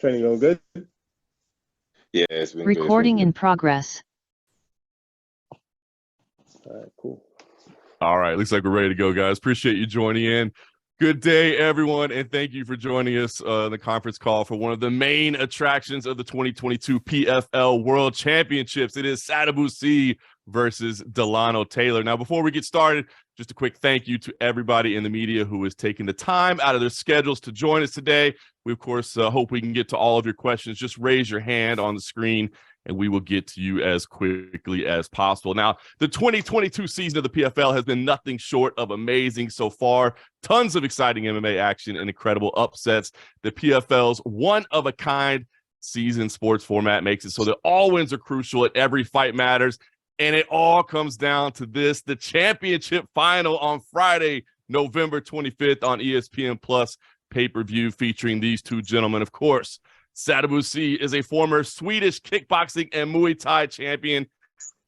Training going good? Yeah, it's been Recording good. in progress. All right, cool. All right, looks like we're ready to go, guys. Appreciate you joining in. Good day, everyone, and thank you for joining us on the conference call for one of the main attractions of the 2022 PFL World Championships. It is Sadibou versus Dilano Taylor. Now, before we get started, just a quick thank you to everybody in the media who is taking the time out of their schedules to join us today. We, of course, hope we can get to all of your questions. Just raise your hand on the screen, and we will get to you as quickly as possible. Now, the 2022 season of the PFL has been nothing short of amazing so far. Tons of exciting MMA action and incredible upsets. The PFL's one-of-a-kind season sports format makes it so that all wins are crucial and every fight matters. And it all comes down to this, the championship final on Friday, November 25th on ESPN Plus pay-per-view featuring these two gentlemen, of course. Sadibou is a former Swedish kickboxing and Muay Thai champion,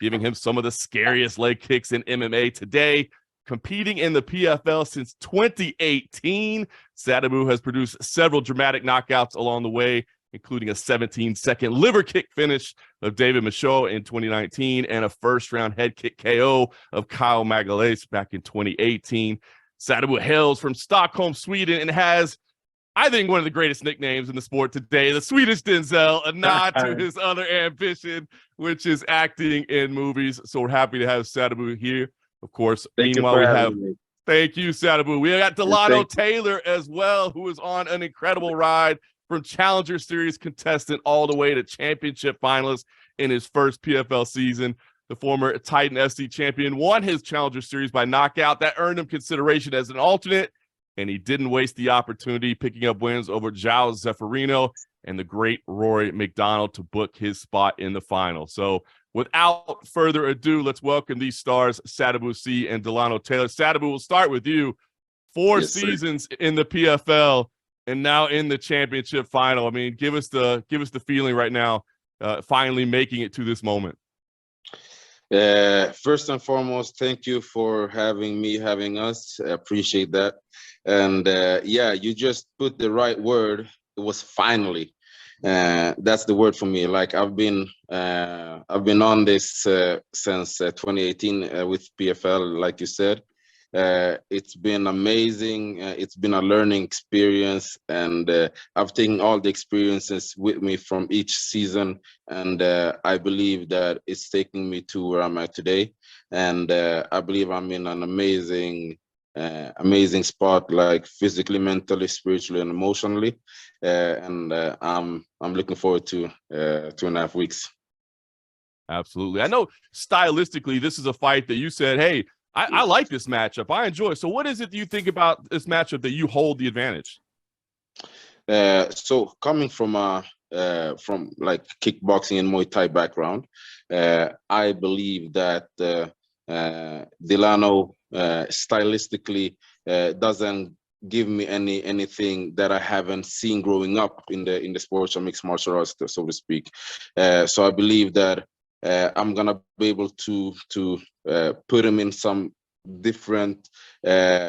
giving him some of the scariest leg kicks in MMA today. Competing in the PFL since 2018, Sadibou has produced several dramatic knockouts along the way, including a 17-second liver kick finish of David Michaud in 2019 and a first-round head kick KO of Kyle Magalhaes back in 2018. Sadibou hails from Stockholm, Sweden, and has, I think, one of the greatest nicknames in the sport today, the Swedish Denzel, a nod to his other ambition, which is acting in movies. So we're happy to have Sadibou here. Of course, meanwhile, we have, thank you, Sadibou. We got Dilano Taylor as well, who is on an incredible ride from Challenger Series contestant all the way to championship finalist in his first PFL season. The former Titan FC champion won his Challenger Series by knockout. That earned him consideration as an alternate, and he didn't waste the opportunity, picking up wins over João Zeffirino and the great Rory McDonald to book his spot in the final. So without further ado, let's welcome these stars, Sadibou and Dilano Taylor. Sadibou, we'll start with you. Four seasons in the PFL and now in the championship final. I mean, give us the feeling right now, finally making it to this moment. First and foremost, thank you for having us. I appreciate that. And yeah, you just put the right word. It was finally. That's the word for me. Like I've been on this since 2018 with PFL, like you said. It's been amazing. It's been a learning experience, and I've taken all the experiences with me from each season, and I believe that it's taking me to where I'm at today. And I believe I'm in an amazing spot, like physically, mentally, spiritually, and emotionally. And I'm looking forward to 2.5 weeks. Absolutely. I know stylistically, this is a fight that you said, hey, I like this matchup. I enjoy it. So what is it you think about this matchup that you hold the advantage? So coming from like kickboxing and Muay Thai background, I believe that Dilano stylistically doesn't give me anything that I haven't seen growing up in the sports or mixed martial arts, so to speak. So I believe that I'm gonna be able to put him in some different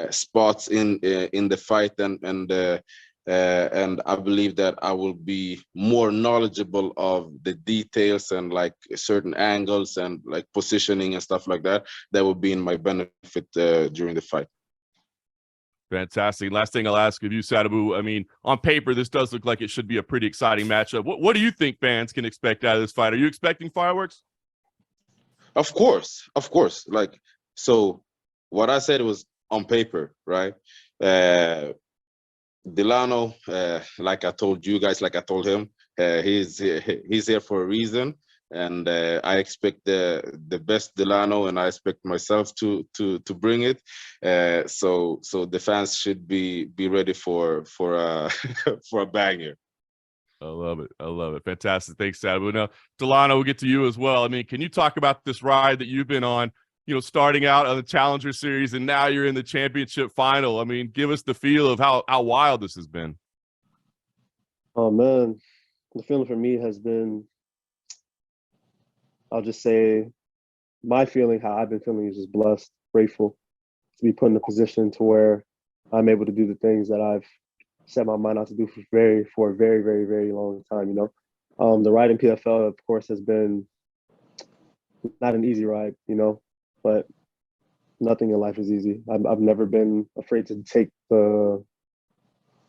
spots in the fight, and I believe that I will be more knowledgeable of the details and like certain angles and like positioning and stuff like that. That will be in my benefit during the fight. Fantastic. Last thing I'll ask of you, Sadibou. I mean, on paper, this does look like it should be a pretty exciting matchup. What do you think fans can expect out of this fight? Are you expecting fireworks? Of course. Like, so what I said was on paper, right? Dilano, like I told you guys, like I told him, he's here for a reason. And I expect the best Dilano, and I expect myself to bring it. So the fans should be ready for a for a banger. I love it. Fantastic. Thanks, Sadibou. Now, Dilano, we'll get to you as well. I mean, can you talk about this ride that you've been on? You know, starting out on the Challenger Series, and now you're in the championship final. I mean, give us the feel of how wild this has been. Oh man, the feeling for me has been, I'll just say, my feeling, how I've been feeling, is just blessed, grateful to be put in a position to where I'm able to do the things that I've set my mind out to do for a very, very, very long time, you know. The ride in PFL, of course, has been not an easy ride, you know, but nothing in life is easy. I've never been afraid to take the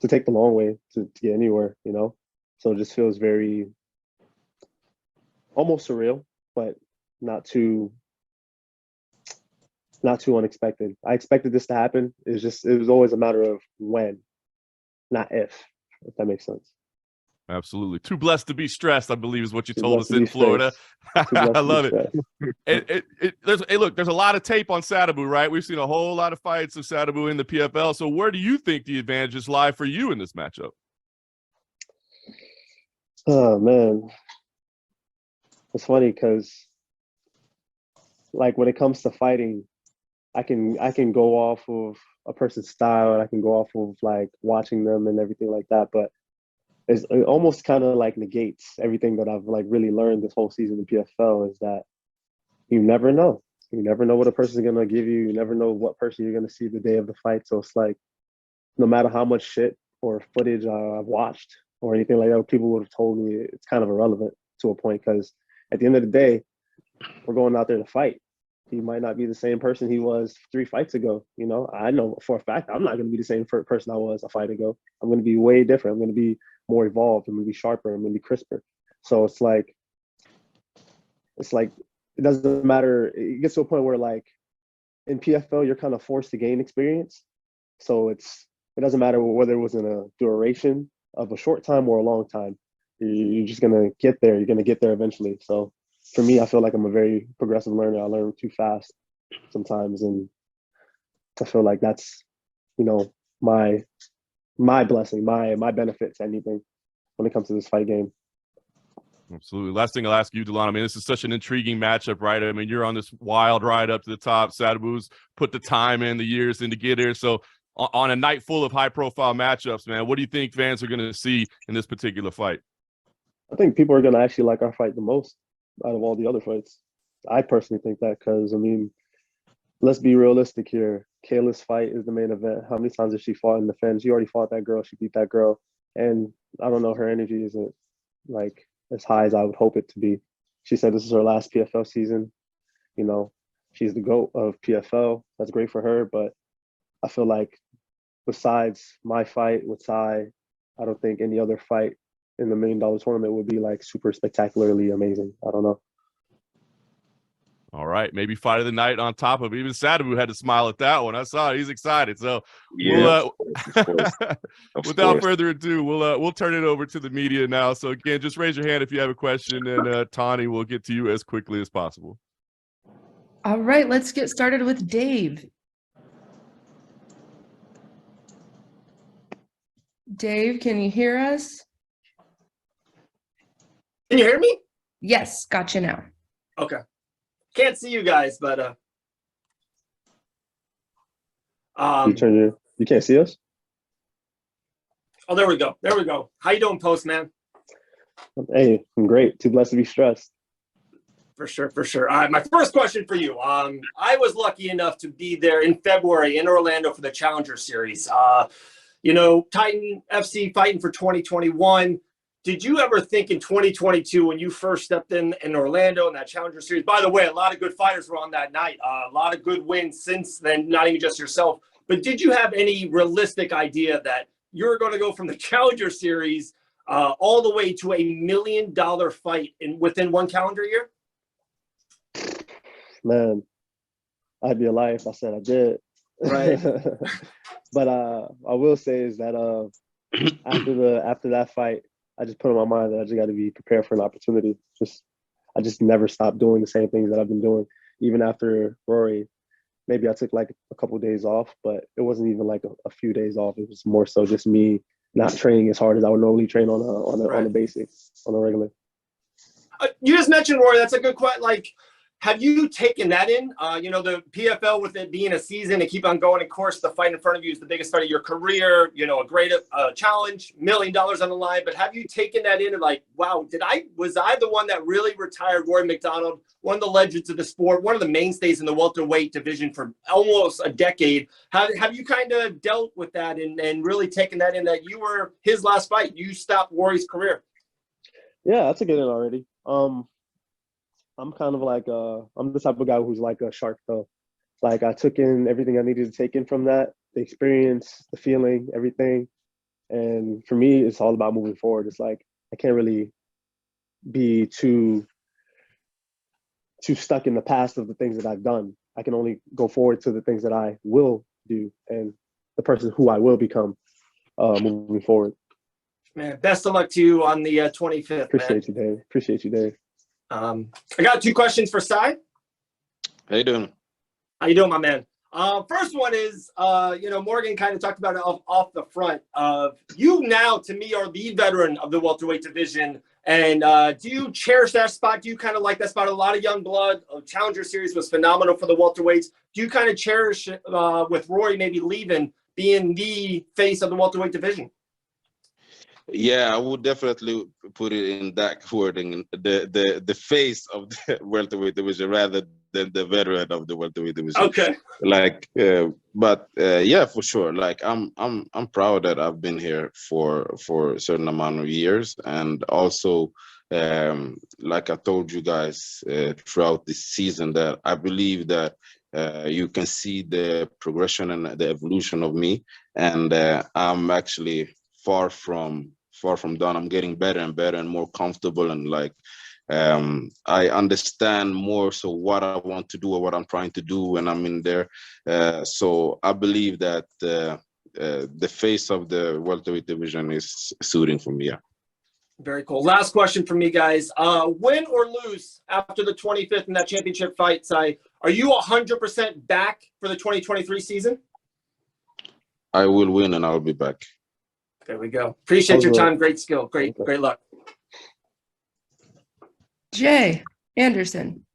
long way to get anywhere, you know. So it just feels very almost surreal, but not too unexpected. I expected this to happen. It was always a matter of when, not if that makes sense. Absolutely. Too blessed to be stressed, I believe, is what you Too told blessed us to be in Florida. I love it. Look, there's a lot of tape on Sadibou, right? We've seen a whole lot of fights of Sadibou in the PFL. So where do you think the advantages lie for you in this matchup? Oh man, it's funny because like when it comes to fighting, I can go off of a person's style and I can go off of like watching them and everything like that, but it almost kind of like negates everything that I've like really learned this whole season in PFL is that you never know. You never know what a person's gonna give you. You never know what person you're gonna see the day of the fight. So it's like no matter how much shit or footage I've watched or anything like that, people would have told me it's kind of irrelevant to a point because at the end of the day, we're going out there to fight. He might not be the same person he was 3 fights ago. You know, I know for a fact I'm not going to be the same person I was a fight ago. I'm going to be way different. I'm going to be more evolved. I'm going to be sharper. I'm going to be crisper. So it's like it doesn't matter. It gets to a point where like in PFL you're kind of forced to gain experience. So it doesn't matter whether it was in a duration of a short time or a long time. You're just going to get there. You're going to get there eventually. So for me, I feel like I'm a very progressive learner. I learn too fast sometimes, and I feel like that's, you know, my blessing, my benefit to anything when it comes to this fight game. Absolutely. Last thing I'll ask you, Dilano. I mean, this is such an intriguing matchup, right? I mean, you're on this wild ride up to the top. Sadibou's put the time in, the years in to get here. So on a night full of high-profile matchups, man, what do you think fans are going to see in this particular fight? I think people are going to actually like our fight the most out of all the other fights. I personally think that because, I mean, let's be realistic here. Kayla's fight is the main event. How many times has she fought in the fence? She already fought that girl. She beat that girl. And I don't know, her energy isn't like as high as I would hope it to be. She said this is her last PFL season. You know, she's the GOAT of PFL. That's great for her. But I feel like besides my fight with Ty, I don't think any other fight in the $1 million tournament would be like super spectacularly amazing. I don't know. All right, maybe fight of the night on top of it. Even Sadibou had to smile at that one. I saw it. He's excited. So Yeah, without further ado, we'll turn it over to the media now. So again, just raise your hand if you have a question, and Tani will get to you as quickly as possible. All right, let's get started with Dave. Dave, can you hear us? Can you hear me? Yes, gotcha now. Okay. Can't see you guys, but You can't see us? oh, there we go. There we go. How you doing, Postman? Hey, I'm great. Too blessed to be stressed. For sure, for sure. All right, my first question for you. I was lucky enough to be there in February in Orlando for the Challenger Series. You know, Titan FC fighting for 2021. Did you ever think in 2022 when you first stepped in Orlando in that Challenger Series? By the way, a lot of good fighters were on that night. A lot of good wins since then, not even just yourself. But did you have any realistic idea that you're going to go from the Challenger Series all the way to $1 million fight within one calendar year? Man, I'd be a liar if I said I did. Right. But I will say is that after that fight, I just put in my mind that I just got to be prepared for an opportunity. I just never stopped doing the same things that I've been doing. Even after Rory, maybe I took like a couple of days off, but it wasn't even like a few days off. It was more so just me not training as hard as I would normally train on a basic, on a regular. You just mentioned Rory. That's a good question. Like, have you taken that in? The PFL, with it being a season and keep on going, of course, the fight in front of you is the biggest fight of your career, a great challenge, $1 million on the line. But have you taken that in and like, wow, was I the one that really retired Roy McDonald, one of the legends of the sport, one of the mainstays in the welterweight division for almost a decade? Have you kind of dealt with that and really taken that in, that you were his last fight? You stopped Roy's career. Yeah, I took it in already. I'm kind of like I'm the type of guy who's like a shark though. Like I took in everything I needed to take in from that, the experience, the feeling, everything. And for me, it's all about moving forward. It's like I can't really be too stuck in the past of the things that I've done. I can only go forward to the things that I will do and the person who I will become moving forward. Man, best of luck to you on the 25th. Appreciate you, Dave. Appreciate you, Dave. I got 2 questions for Sai. How you doing? How you doing, my man? First one is, Morgan kind of talked about it off the front. You now, to me, are the veteran of the welterweight division. And do you cherish that spot? Do you kind of like that spot? A lot of young blood. Challenger Series was phenomenal for the welterweights. Do you kind of cherish with Roy maybe leaving, being the face of the welterweight division? Yeah, I would definitely put it in that wording, the face of the welterweight division rather than the veteran of the welterweight division. Okay. Yeah, for sure. Like I'm proud that I've been here for a certain amount of years, and also like I told you guys throughout this season, that I believe that you can see the progression and the evolution of me, and I'm actually far from done. I'm getting better and better and more comfortable, and like I understand more so what I want to do or what I'm trying to do when I'm in there. So I believe that the face of the welterweight division is suiting for me. Yeah. Very cool. Last question for me, guys. Win or lose after the 25th in that championship fight, Sai, are you 100% back for the 2023 season? I will win and I'll be back. There we go. Appreciate your time. Great skill. Great luck. Jay Anderson.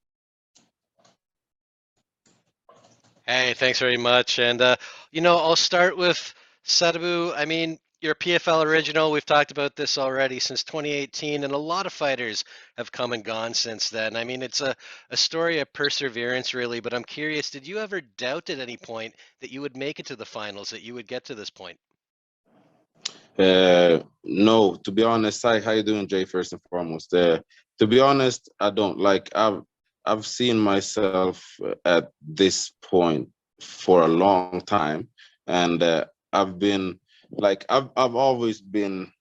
Hey, thanks very much. And, I'll start with Sadibou. I mean, you're a PFL original. We've talked about this already since 2018, and a lot of fighters have come and gone since then. I mean, it's a story of perseverance, really, but I'm curious, did you ever doubt at any point that you would make it to the finals, that you would get to this point? No, to be honest. Hi, how you doing, Jay? First and foremost, to be honest, I don't. Like I've seen myself at this point for a long time, and I've been like I've always been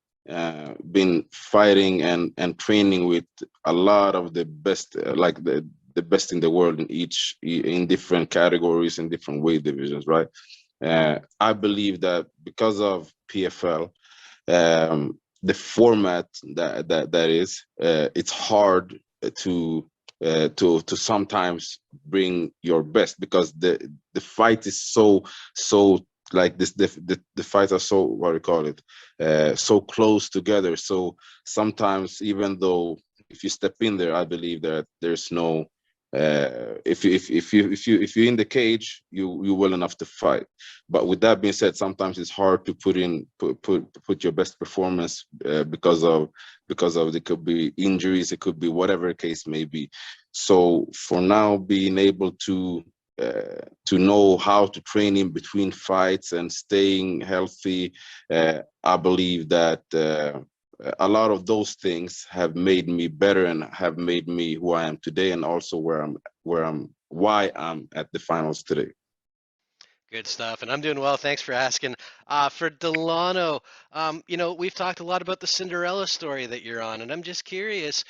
fighting and training with a lot of the best, like the best in the world in different categories, in different weight divisions, right? I believe that because of PFL, the format that is, it's hard to sometimes bring your best, because the fight is so like this, the fights are so, what do you call it, so close together. So sometimes, even though if you step in there, I believe that there's no if you're in the cage, you're well enough to fight. But with that being said, sometimes it's hard to put your best performance because of it could be injuries, it could be whatever the case may be. So for now, being able to know how to train in between fights and staying healthy, I believe that a lot of those things have made me better and have made me who I am today, and also why I'm at the finals today. Good stuff. And I'm doing well. Thanks for asking. For Dilano, we've talked a lot about the Cinderella story that you're on, and I'm just curious,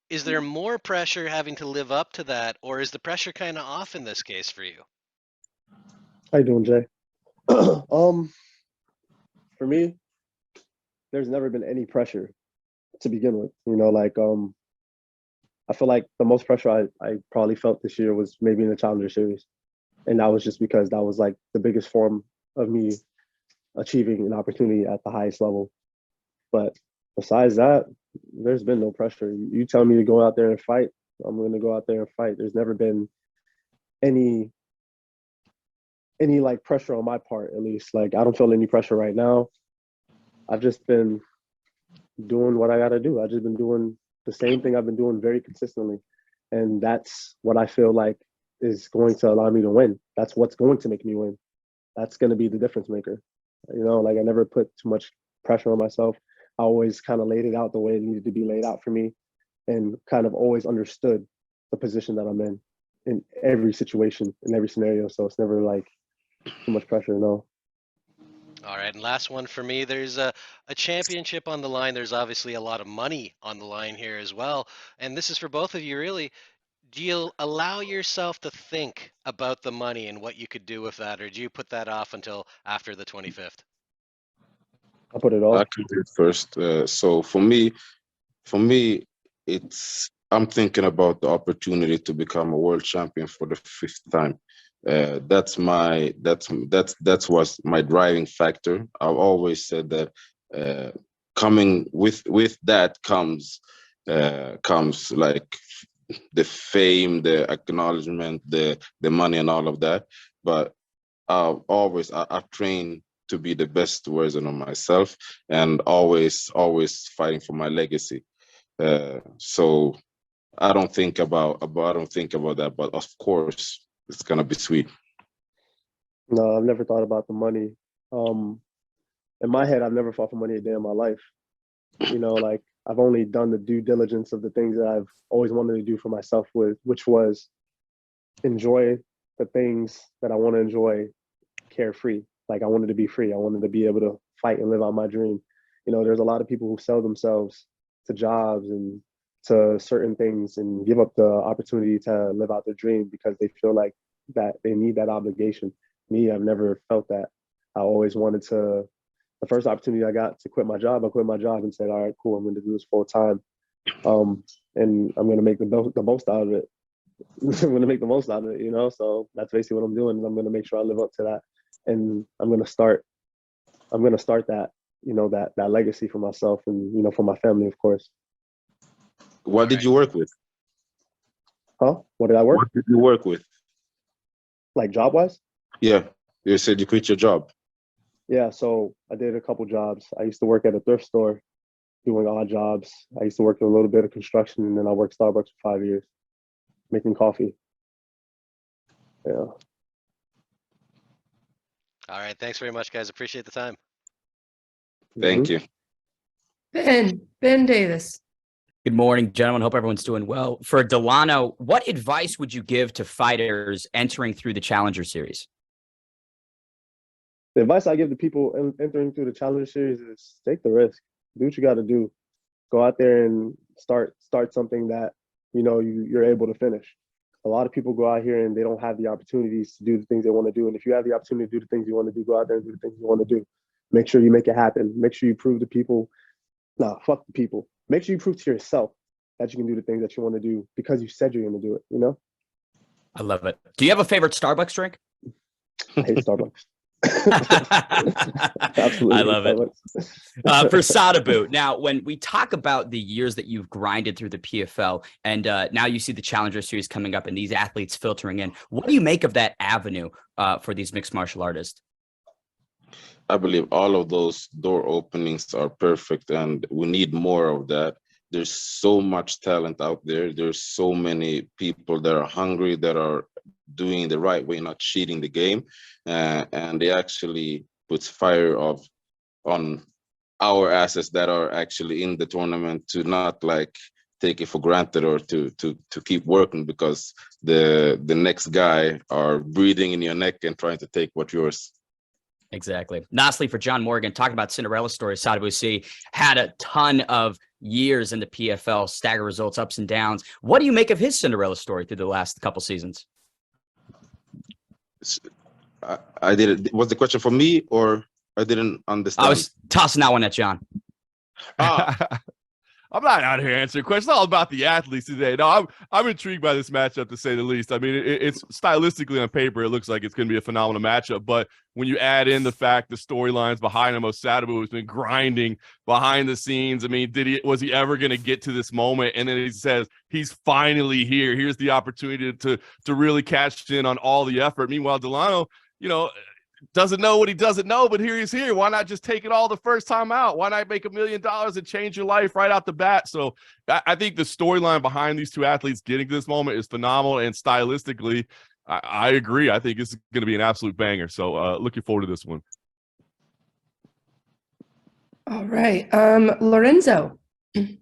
is there more pressure having to live up to that, or is the pressure kind of off in this case for you? How you doing, Jay? For me, there's never been any pressure to begin with. I feel like the most pressure I probably felt this year was maybe in the Challenger Series. And that was just because that was like the biggest form of me achieving an opportunity at the highest level. But besides that, there's been no pressure. You tell me to go out there and fight, I'm going to go out there and fight. There's never been any like pressure on my part, at least. Like, I don't feel any pressure right now. I've just been doing what I got to do. I've just been doing the same thing I've been doing very consistently. And that's what I feel like is going to allow me to win. That's what's going to make me win. That's going to be the difference maker. You know, like, I never put too much pressure on myself. I always kind of laid it out the way it needed to be laid out for me, and kind of always understood the position that I'm in every situation, in every scenario. So it's never like too much pressure, no. All right, and last one for me. There's a championship on the line. There's obviously a lot of money on the line here as well. And this is for both of you, really. Do you allow yourself to think about the money and what you could do with that, or do you put that off until after the 25th? I put it I off. can do it first. So for me, I'm thinking about the opportunity to become a world champion for the 5th time. That's what's my driving factor. I've always said that coming with that comes like the fame, the acknowledgement, the money, and all of that. But I've trained to be the best version of myself, and always fighting for my legacy. So I don't think about that, but of course it's gonna be sweet. No, I've never thought about the money. In my head, I've never fought for money a day in my life. You know, like, I've only done the due diligence of the things that I've always wanted to do for myself, which was enjoy the things that I want to enjoy carefree. Like, I wanted to be free. I wanted to be able to fight and live out my dream. You know, there's a lot of people who sell themselves to jobs and to certain things and give up the opportunity to live out their dream because they feel like that they need that obligation. Me, I've never felt that. I always wanted to, the first opportunity I got to quit my job, I quit my job and said, all right, cool, I'm going to do this full time. And I'm going to make the most out of it. I'm going to make the most out of it, you know? So that's basically what I'm doing. And I'm going to make sure I live up to that. And I'm going to start that, you know, that legacy for myself and, you know, for my family, of course. What did you work with? Huh? What did I work? What did you work with? Like, job-wise? Yeah, you said you quit your job. Yeah, so I did a couple jobs. I used to work at a thrift store doing odd jobs. I used to work in a little bit of construction, and then I worked Starbucks for 5 years, making coffee. Yeah. All right, thanks very much, guys. Appreciate the time. Thank you. Ben Davis. Good morning, gentlemen. Hope everyone's doing well. For Dilano, what advice would you give to fighters entering through the Challenger Series? The advice I give to people entering through the Challenger Series is take the risk. Do what you got to do. Go out there and start something that, you know, you're able to finish. A lot of people go out here and they don't have the opportunities to do the things they want to do. And if you have the opportunity to do the things you want to do, go out there and do the things you want to do. Make sure you make it happen. Make sure you prove to people, fuck the people. Make sure you prove to yourself that you can do the things that you want to do because you said you're going to do it, you know? I love it. Do you have a favorite Starbucks drink? I hate Starbucks. Absolutely. I love it. For Sadibou, now, when we talk about the years that you've grinded through the PFL and now you see the Challenger Series coming up and these athletes filtering in, what do you make of that avenue for these mixed martial artists? I believe all of those door openings are perfect, and we need more of that. There's so much talent out there. There's so many people that are hungry, that are doing the right way, not cheating the game, and they actually puts fire on our assets that are actually in the tournament to not like take it for granted or to keep working because the next guy are breathing in your neck and trying to take what's yours. Exactly. Lastly, for John Morgan, talking about Cinderella story, Sadibou C had a ton of years in the PFL, stagger results, ups and downs. What do you make of his Cinderella story through the last couple seasons? I didn't. Was the question for me, or I didn't understand? I was tossing that one at John. I'm not out here answering questions. It's all about the athletes today. No, I'm intrigued by this matchup, to say the least. I mean, it's stylistically on paper, it looks like it's going to be a phenomenal matchup. But when you add in the fact the storylines behind him, Sadibou has been grinding behind the scenes. I mean, was he ever going to get to this moment? And then he says he's finally here. Here's the opportunity to really cash in on all the effort. Meanwhile, Dilano, doesn't know what he doesn't know, but here he's here. Why not just take it all the first time out? Why not make $1 million and change your life right out the bat? So I think the storyline behind these two athletes getting to this moment is phenomenal. And stylistically, I agree. I think this is going to be an absolute banger. So looking forward to this one. All right. Lorenzo. Hey,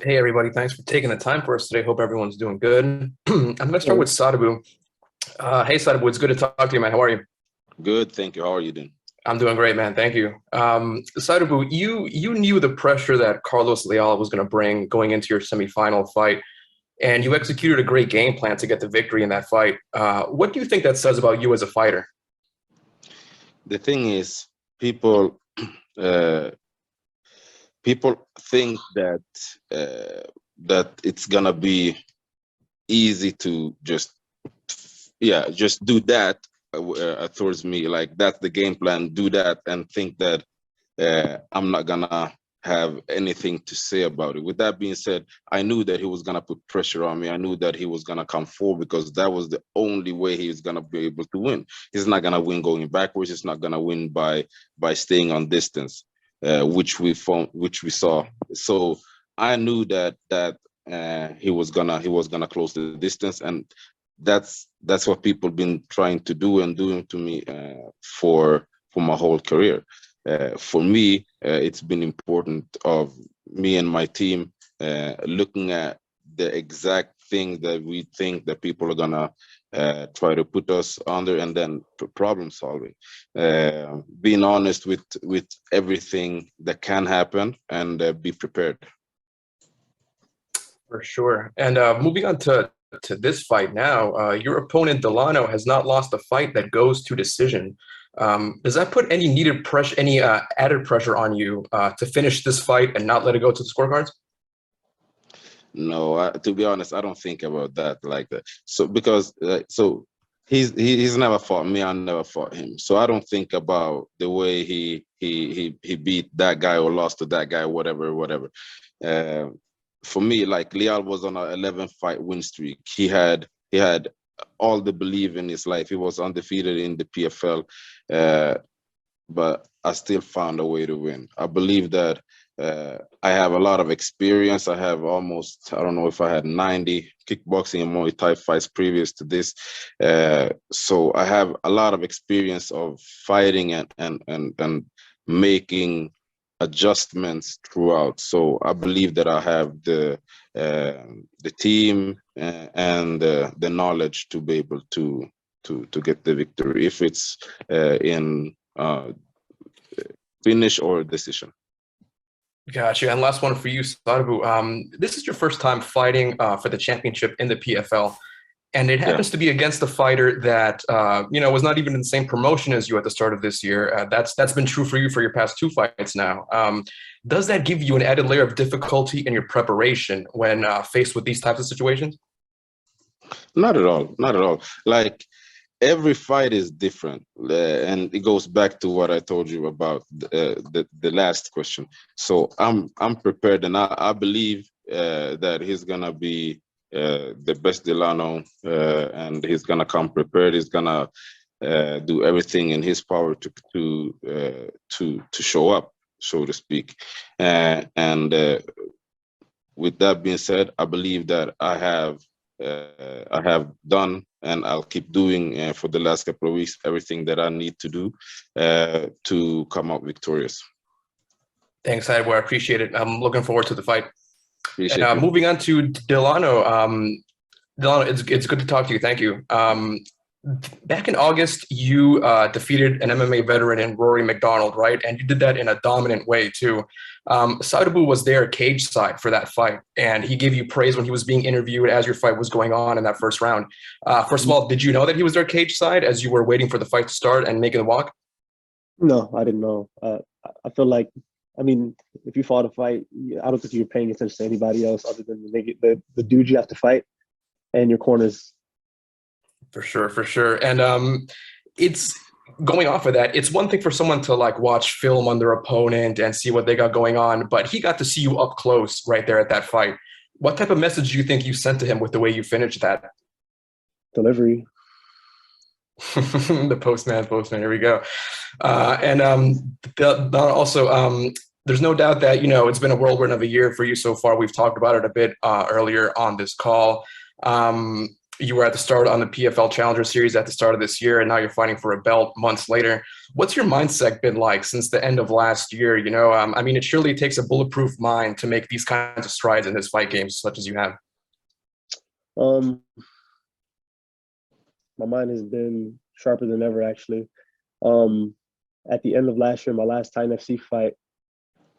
everybody. Thanks for taking the time for us today. Hope everyone's doing good. I'm going to start with Sadibou. Hey, Sadibou, it's good to talk to you, man. How are you? Good, thank you. How are you doing? I'm doing great, man. Thank you. Sadibou, you knew the pressure that Carlos Leal was going to bring going into your semifinal fight, and you executed a great game plan to get the victory in that fight. What do you think that says about you as a fighter? The thing is, people think that it's gonna be easy to just do that towards me. Like, that's the game plan, do that, and think that I'm not gonna have anything to say about it. With that being said, I knew that he was gonna put pressure on me. I knew that he was gonna come forward, because that was the only way he was gonna be able to win. He's not gonna win going backwards. He's not gonna win by staying on distance, which we saw. So I knew that he was gonna close the distance, and that's what people been trying to do and doing to me for my whole career. For me, it's been important of me and my team looking at the exact thing that we think that people are gonna try to put us under, and then problem solving, being honest with everything that can happen, and be prepared. For sure. And moving on to this fight now, your opponent Dilano has not lost a fight that goes to decision. Does that put any needed pressure, any added pressure on you to finish this fight and not let it go to the scorecards? No, to be honest, I don't think about that like that. So because he's never fought me, I never fought him. So I don't think about the way he beat that guy or lost to that guy, whatever. For me, like, Leal was on an 11-fight win streak. He had all the belief in his life. He was undefeated in the PFL, but I still found a way to win. I believe that I have a lot of experience. I have almost, I don't know if I had 90 kickboxing and Muay Thai fights previous to this. So I have a lot of experience of fighting and making adjustments throughout. So I believe that I have the team and the knowledge to be able to get the victory, if it's in finish or decision. Gotcha. And last one for you, Sadibou. This is your first time fighting for the championship in the PFL. And it happens to be against a fighter that, was not even in the same promotion as you at the start of this year. That's been true for you for your past 2 fights now. Does that give you an added layer of difficulty in your preparation when faced with these types of situations? Not at all. Not at all. Like, every fight is different. And it goes back to what I told you about the last question. So I'm prepared, and I believe that he's going to be the best Dilano, and he's gonna come prepared. He's gonna do everything in his power to show up, so to speak. And with that being said, I believe that I have done, and I'll keep doing for the last couple of weeks, everything that I need to do to come out victorious. Thanks, Sadibou. I appreciate it. I'm looking forward to the fight. And moving on to Dilano. Dilano, it's good to talk to you. Thank you. Back in August, you defeated an MMA veteran in Rory McDonald, right? And you did that in a dominant way too. Sadibou was there cage side for that fight, and he gave you praise when he was being interviewed as your fight was going on in that first round. First of all, did you know that he was there cage side as you were waiting for the fight to start and making the walk? No, I didn't know. I feel like, I mean, if you fought a fight, I don't think you're paying attention to anybody else other than the dude you have to fight and your corners. For sure. And it's going off of that. It's one thing for someone to like watch film on their opponent and see what they got going on, but he got to see you up close right there at that fight. What type of message do you think you sent to him with the way you finished that? Delivery. The postman. Here we go. And also, there's no doubt that, you know, it's been a whirlwind of a year for you so far. We've talked about it a bit earlier on this call. You were at the start on the PFL Challenger Series at the start of this year, and now you're fighting for a belt months later. What's your mindset been like since the end of last year? You know, I mean, it surely takes a bulletproof mind to make these kinds of strides in this fight game, such as you have. My mind has been sharper than ever, actually. At the end of last year, my last Titan FC fight,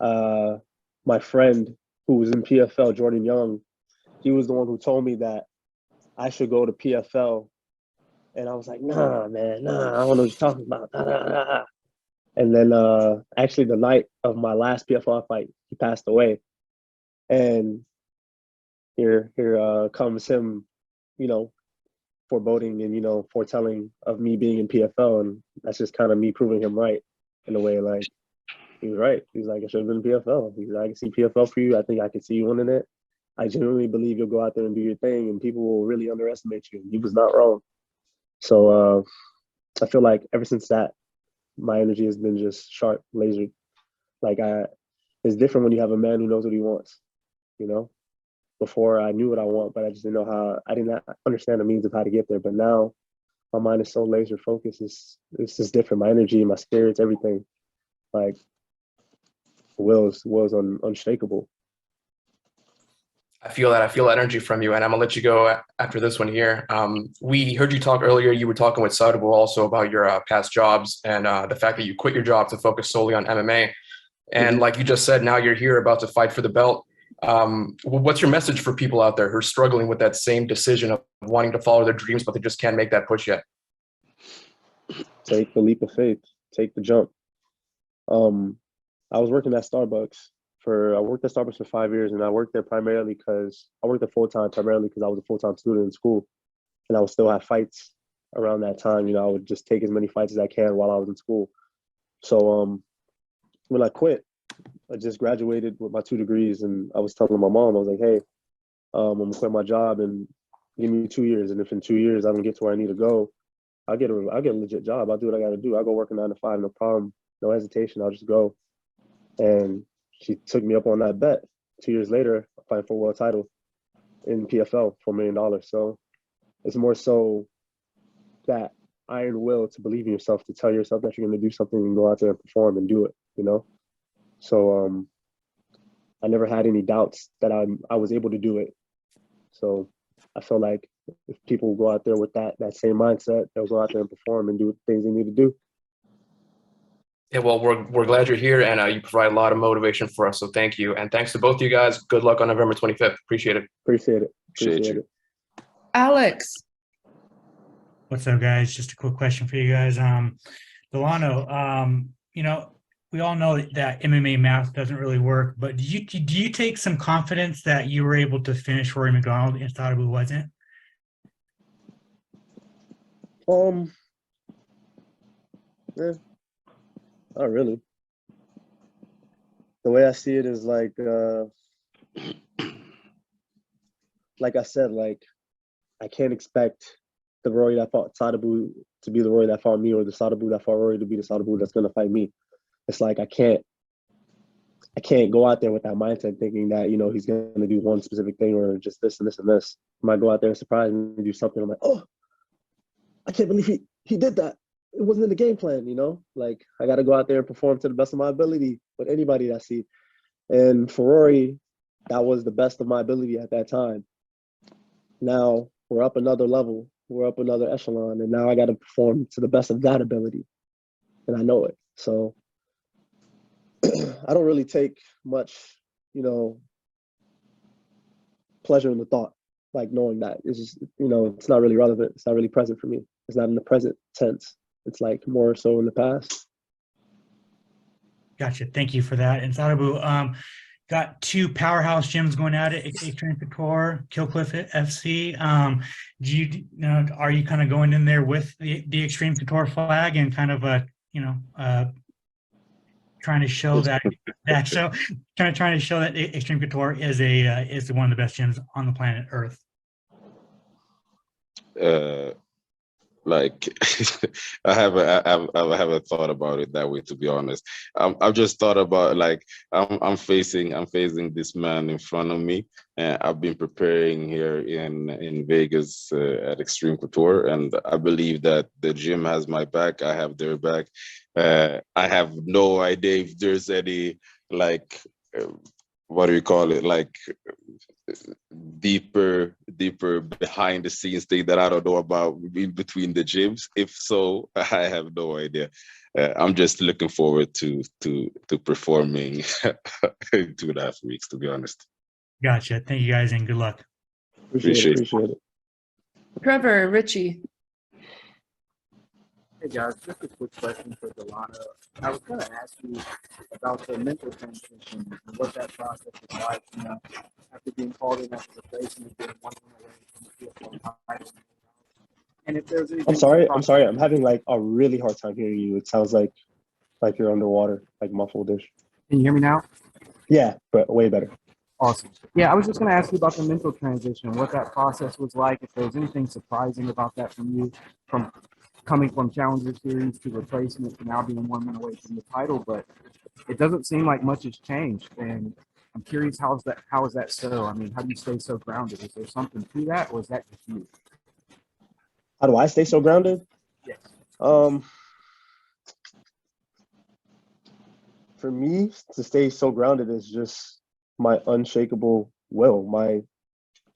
my friend who was in PFL, Jordan Young, he was the one who told me that I should go to PFL. And I was like, nah, man, I don't know what you're talking about. Nah. And then actually the night of my last PFL fight, he passed away. And here comes him, you know, foreboding and, you know, foretelling of me being in PFL. And that's just kind of me proving him right in a way. Like, he was right. He's like, I should have been in PFL. He's like, I can see PFL for you. I think I can see you winning it. I genuinely believe you'll go out there and do your thing and people will really underestimate you. He was not wrong. So I feel like ever since that, my energy has been just sharp, lasered. Like it's different when you have a man who knows what he wants, you know? Before I knew what I want, but I just didn't know how, I didn't understand the means of how to get there. But now my mind is so laser focused. It's just different. My energy, my spirits, everything. Like will's unshakable. I feel that energy from you, and I'm gonna let you go after this one here. We heard you talk earlier. You were talking with Sadibou also about your past jobs and the fact that you quit your job to focus solely on MMA. And like you just said, now you're here about to fight for the belt. What's your message for people out there who are struggling with that same decision of wanting to follow their dreams, but they just can't make that push yet? Take the leap of faith. Take the jump. I was working at Starbucks. I worked at Starbucks for 5 years, and I worked there primarily because I worked there full-time primarily because I was a full-time student in school, and I would still have fights around that time. You know, I would just take as many fights as I can while I was in school. So when I quit, I just graduated with my 2 degrees, and I was telling my mom, I was like, hey, I'm gonna quit my job and give me 2 years, and if in 2 years I don't get to where I need to go, I'll get a legit job. I'll do what I got to do. I'll go work a 9 to 5, no problem, no hesitation. I'll just go. And she took me up on that bet. 2 years later, I'm fighting for a world title in PFL for $1 million. So it's more so that iron will to believe in yourself, to tell yourself that you're going to do something and go out there and perform and do it, you know? So I never had any doubts that I was able to do it. So I feel like if people go out there with that same mindset, they'll go out there and perform and do things they need to do. Yeah, well, we're glad you're here, and you provide a lot of motivation for us. So thank you, and thanks to both of you guys. Good luck on November 25th. Appreciate it. Appreciate it. Appreciate you. Alex. What's up, guys? Just a quick question for you guys. Delano, you know, we all know that MMA math doesn't really work, but do you take some confidence that you were able to finish Rory McDonald and Sadibou wasn't? Yeah. Not really. The way I see it is like I said, like I can't expect the Rory that fought Sadibou to be the Rory that fought me, or the Sadibou that fought Rory to be the Sadibou that's gonna fight me. It's like I can't go out there with that mindset thinking that, you know, he's gonna do one specific thing or just this and this and this. I might go out there and surprise me and do something. I'm like, oh, I can't believe he did that. It wasn't in the game plan, you know? Like, I got to go out there and perform to the best of my ability with anybody that I see. And for Rory, that was the best of my ability at that time. Now, we're up another level. We're up another echelon. And now I got to perform to the best of that ability. And I know it. So I don't really take much, you know, pleasure in the thought, like knowing that. It's just, you know, it's not really relevant. It's not really present for me. It's not in the present tense. It's like more so in the past. Gotcha. Thank you for that. And Sadibou, got two powerhouse gyms going at it, Extreme Couture, Killcliff FC. Are you kind of going in there with the Extreme Couture flag and kind of trying to show that trying to show that Extreme Couture is one of the best gyms on the planet Earth? Like I haven't thought about it that way, to be honest. I've just thought about, like, I'm facing this man in front of me, and I've been preparing here in Vegas at Extreme Couture, and I believe that the gym has my back. I have their back. I have no idea if there's any, like, what do you call it, like deeper behind the scenes thing that I don't know about in between the gyms. If so, I have no idea. I'm just looking forward to performing in 2.5 weeks, to be honest. Gotcha. Thank you guys and good luck. Appreciate it. Trevor, Richie. Hey guys, just a quick question for Dilano. I was going to ask you about the mental transition and what that process is like, after being called in as a replacement, being 1 win away from the PFL title. And if there's anything I'm sorry. I'm having like a really hard time hearing you. It sounds like you're underwater, like muffled-ish. Can you hear me now? Yeah, but way better. Awesome. Yeah, I was just going to ask you about the mental transition, what that process was like, if there was anything surprising about that from you, from coming from Challenger Series to replacement to now being 1 win away from the title, but it doesn't seem like much has changed. And I'm curious, how is that so? I mean, how do you stay so grounded? Is there something to that, or is that just you? How do I stay so grounded? Yes. For me, to stay so grounded is just my unshakable will, my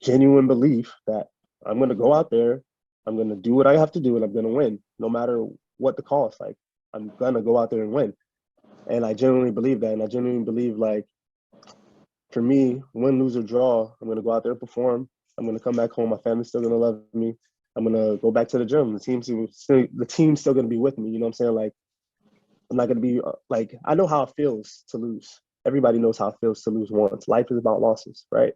genuine belief that I'm going to go out there, I'm going to do what I have to do, and I'm going to win, no matter what the cost. Like, I'm going to go out there and win. And I genuinely believe that. And I genuinely believe, like, for me, win, lose, or draw, I'm going to go out there and perform. I'm going to come back home. My family's still going to love me. I'm going to go back to the gym. The team's still going to be with me. You know what I'm saying? Like, I'm not going to be like, I know how it feels to lose. Everybody knows how it feels to lose once. Life is about losses, right?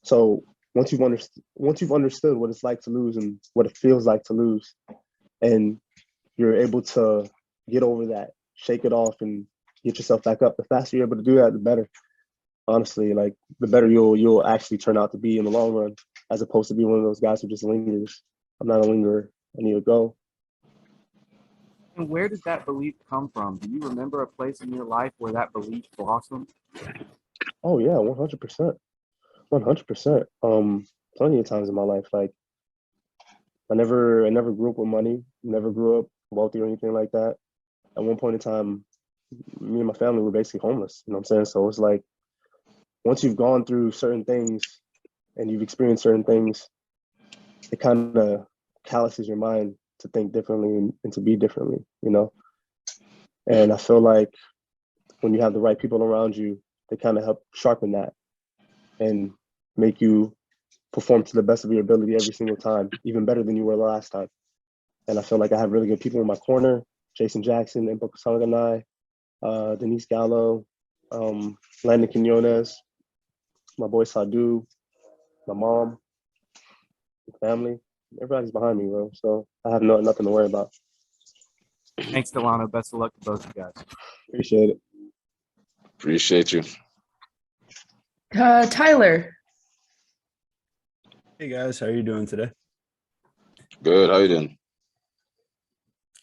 So once you've understood what it's like to lose and what it feels like to lose, and you're able to get over that, shake it off, and get yourself back up, the faster you're able to do that, the better. Honestly, like, the better you'll actually turn out to be in the long run, as opposed to being one of those guys who just lingers. I'm not a lingerer. I need to go. And where did that belief come from? Do you remember a place in your life where that belief blossomed? Oh yeah, 100%. 100%. Plenty of times in my life, like, I never grew up with money, never grew up wealthy or anything like that. At one point in time, me and my family were basically homeless. You know what I'm saying? So it's like, once you've gone through certain things and you've experienced certain things, it kind of calluses your mind to think differently and to be differently, you know? And I feel like when you have the right people around you, they kind of help sharpen that and make you perform to the best of your ability every single time, even better than you were the last time. And I feel like I have really good people in my corner: Jason Jackson, Impo Kasanganai, Denise Gallo, Landon Quinones, my boy Sadibou, my mom, family. Everybody's behind me, bro. So I have nothing to worry about. Thanks, Dilano. Best of luck to both of you guys. Appreciate it. Appreciate you. Tyler. Hey guys, how are you doing today? Good. How you doing?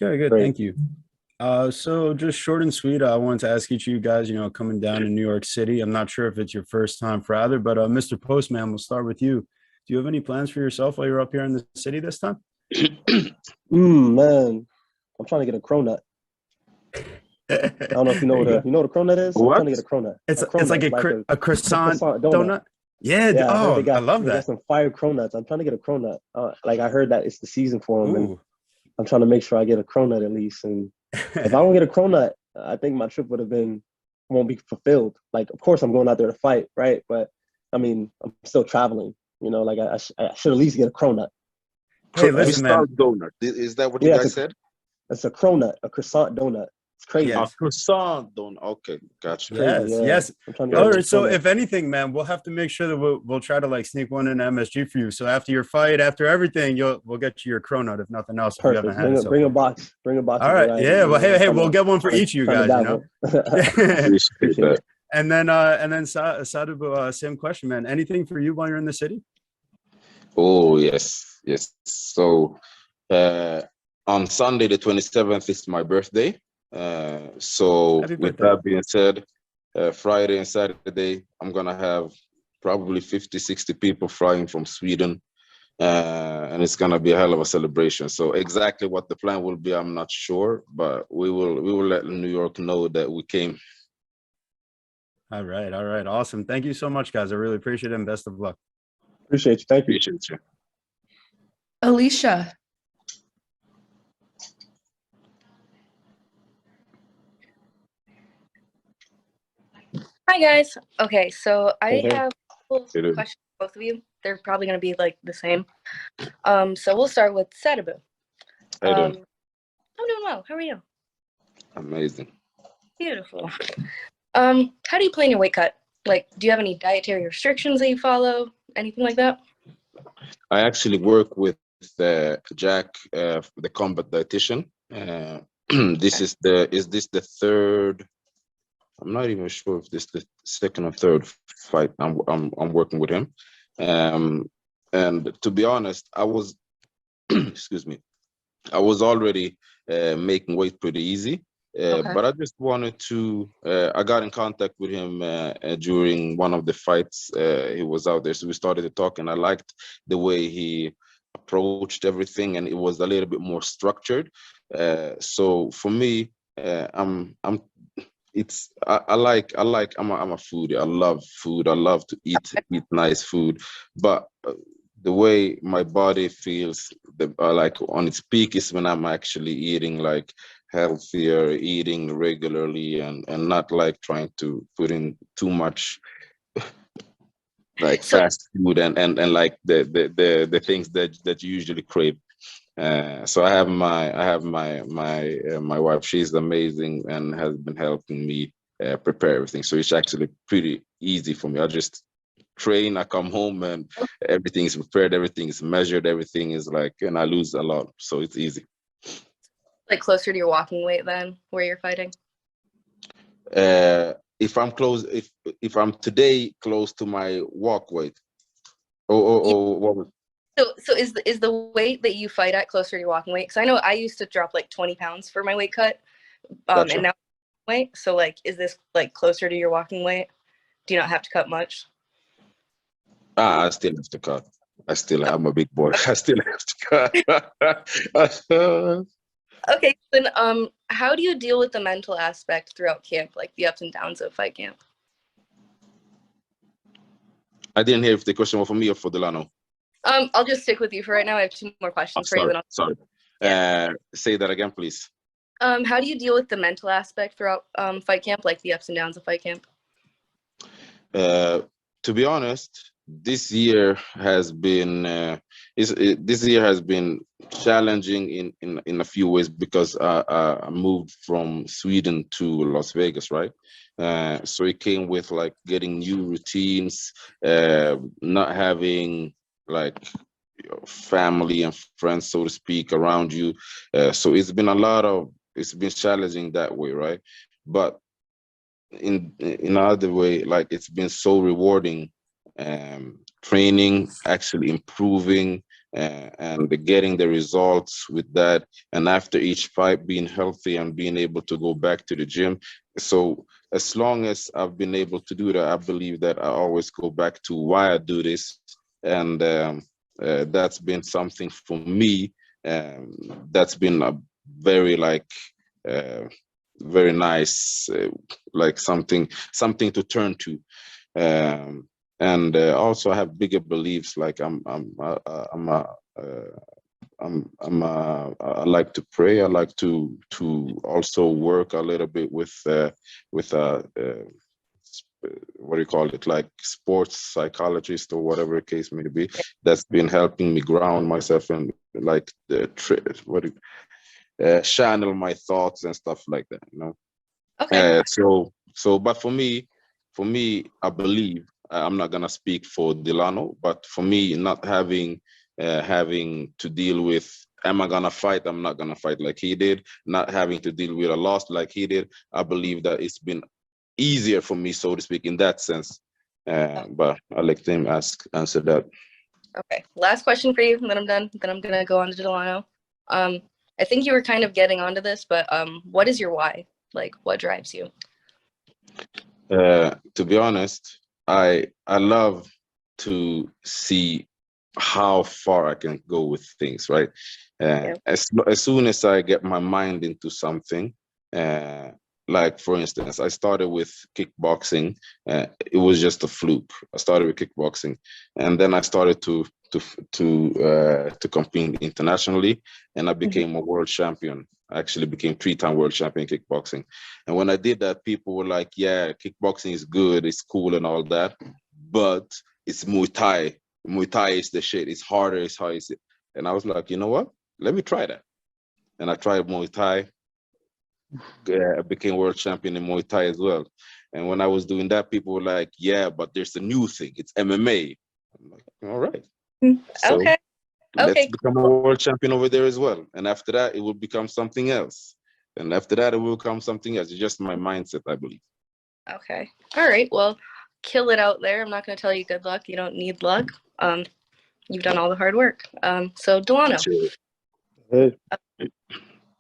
Good, Great. thank you. So just short and sweet, I wanted to ask each of you guys, coming down to New York City, I'm not sure if it's your first time for either, but Mr. Postman, we'll start with you. Do you have any plans for yourself while you're up here in the city this time? Man, I'm trying to get a cronut. I don't know if you know what a cronut is. What? I'm trying to get a cronut. It's cronut, like a croissant donut. Yeah. Oh, I love They got that. some fire cronuts. I'm trying to get a cronut. Like, I heard that it's the season for them, and Ooh. I'm trying to make sure I get a cronut at least. And if I don't get a cronut, I think my trip won't be fulfilled. Like, of course, I'm going out there to fight, right? But I mean, I'm still traveling. Like, I should at least get a cronut. Hey, listen, man. Donut. Is that what you guys said? It's a cronut, a croissant donut. It's crazy. Yes. Croissant, don't. Okay, gotcha. Yes, Yeah. yes. I'm trying to All get right. So one. if anything, man, we'll have to make sure that we'll try to like sneak one in MSG for you. So after your fight, after everything, we'll get you your cronut if nothing else. If you haven't Perfect. had it so Bring a far. box. Bring a box. All of right. variety, Yeah. Well, you know, hey, I'm we'll trying get one for each of you to guys. You know. Appreciate that. And then Sadibou, same question, man. Anything for you while you're in the city? Oh yes, yes. So on Sunday the 27th is my birthday. So Happy with birthday. that being said, Friday and Saturday I'm gonna have probably 50, 60 people flying from Sweden. And it's gonna be a hell of a celebration. So exactly what the plan will be, I'm not sure, but we will let New York know that we came. All right. All right. Awesome. Thank you so much, guys. I really appreciate it and best of luck. Appreciate you. Thank you. Appreciate you. Alicia. Hi guys. Okay, so I Hey, hey. have a couple Hey, dude. questions for both of you. They're probably going to be like the same. So we'll start with Sadibou. How you doing? I'm doing well. How are you? Amazing. Beautiful. How do you plan your weight cut? Like, do you have any dietary restrictions that you follow? Anything like that? I actually work with Jack, the combat dietitian. This is the third. I'm not even sure if this is the second or third fight I'm working with him. And to be honest, I was excuse me, I was already making weight pretty easy. Okay. But I just wanted to, I got in contact with him during one of the fights. He was out there. So we started to talk, and I liked the way he approached everything, and it was a little bit more structured. So for me, I'm a foodie. I love food. I love to eat nice food. But the way my body feels, like on its peak, is when I'm actually eating like healthier, eating regularly, and not like trying to put in too much like fast food and like the things that you usually crave. So I have my wife. She's amazing and has been helping me prepare everything. So it's actually pretty easy for me. I just train, I come home, and everything is prepared, everything is measured, everything is like, and I lose a lot. So it's easy. Like closer to your walking weight then, where you're fighting? If I'm close, if I'm today close to my walk weight, what was? So is the weight that you fight at closer to your walking weight? Because I know I used to drop like 20 pounds for my weight cut, Gotcha. and now weight. So like, is this like closer to your walking weight? Do you not have to cut much? I still have to cut. I'm a big boy. I still have to cut. Okay, then how do you deal with the mental aspect throughout camp, like the ups and downs of fight camp? I didn't hear if the question was for me or for Dilano. I'll just stick with you for right now. I have 2 more questions for you. Sorry. Say that again, please. How do you deal with the mental aspect throughout fight camp, like the ups and downs of fight camp? To be honest, this year has been challenging in a few ways because I moved from Sweden to Las Vegas, right? So it came with like getting new routines, not having like family and friends, so to speak, around you. So it's been challenging that way, right? But in another way, like it's been so rewarding, training, actually improving, and getting the results with that, and after each fight being healthy and being able to go back to the gym. So as long as I've been able to do that, I believe that I always go back to why I do this, and that's been something for me, that's been a very like very nice, like something to turn to, and also I have bigger beliefs. Like I like to pray. I like to also work a little bit with what do you call it, like sports psychologist or whatever the case may be. That's been helping me ground myself and like channel my thoughts and stuff like that, you know. Okay. But for me, I believe I'm not gonna speak for Dilano, but for me, not having to deal with, am I gonna fight? I'm not gonna fight like he did. Not having to deal with a loss like he did. I believe that it's been easier for me, so to speak, in that sense. But I'll let him answer that. Okay. Last question for you, and then I'm done. Then I'm gonna go on to Delano. I think you were kind of getting onto this, but what is your why? Like, what drives you? To be honest, I love to see how far I can go with things, right? As soon as I get my mind into something, like for instance, I started with kickboxing. It was just a fluke. I started with kickboxing, and then I started to compete internationally, and I became a world champion. I actually became 3-time world champion in kickboxing. And when I did that, people were like, yeah, kickboxing is good, it's cool and all that, but it's Muay Thai. Muay Thai is the shit. It's harder, it's hard. And I was like, you know what? Let me try that. And I tried Muay Thai. I became world champion in Muay Thai as well. And when I was doing that, people were like, yeah, but there's a new thing. It's MMA. I'm like, all right. So Okay. let's become a world champion over there as well. And after that, it will become something else. And after that, it will become something else. It's just my mindset, I believe. Okay. All right. Well, kill it out there. I'm not going to tell you good luck. You don't need luck. You've done all the hard work. So Delano, Hey,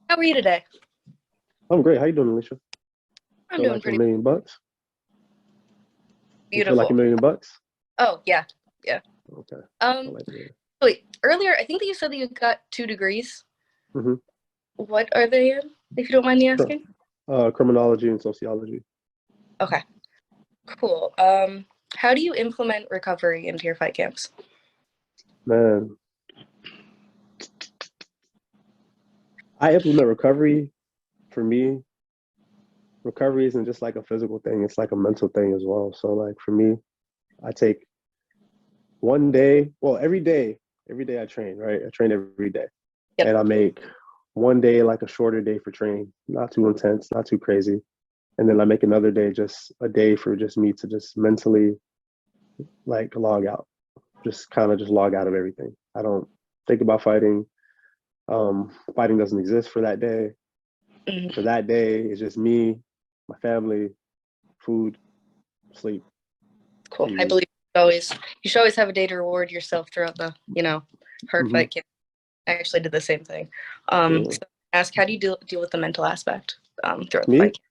how are you today? I'm great. How you doing, Alicia? I'm Feel doing like pretty $1 million bucks? You feel like beautiful. $1 million bucks? Oh, yeah. Yeah. Okay. I like that. Wait, earlier, I think that you said that you got 2 degrees. Mm-hmm. What are they in, if you don't mind me asking? Criminology and sociology. Okay. Cool. How do you implement recovery into your fight camps? Man, I implement recovery. For me, recovery isn't just like a physical thing, it's like a mental thing as well. So like for me, I take one day, well, every day I train, right? I train every day. Yep. And I make one day like a shorter day for training, not too intense, not too crazy. And then I make another day just a day for just me to just mentally like log out, just kind of just log out of everything. I don't think about fighting. Fighting doesn't exist for that day. For that day, it's just me, my family, food, sleep. Cool. TV. I believe you should always have a day to reward yourself throughout the, hard fight camp. I actually did the same thing. So ask, how do you deal with the mental aspect throughout the fight camp?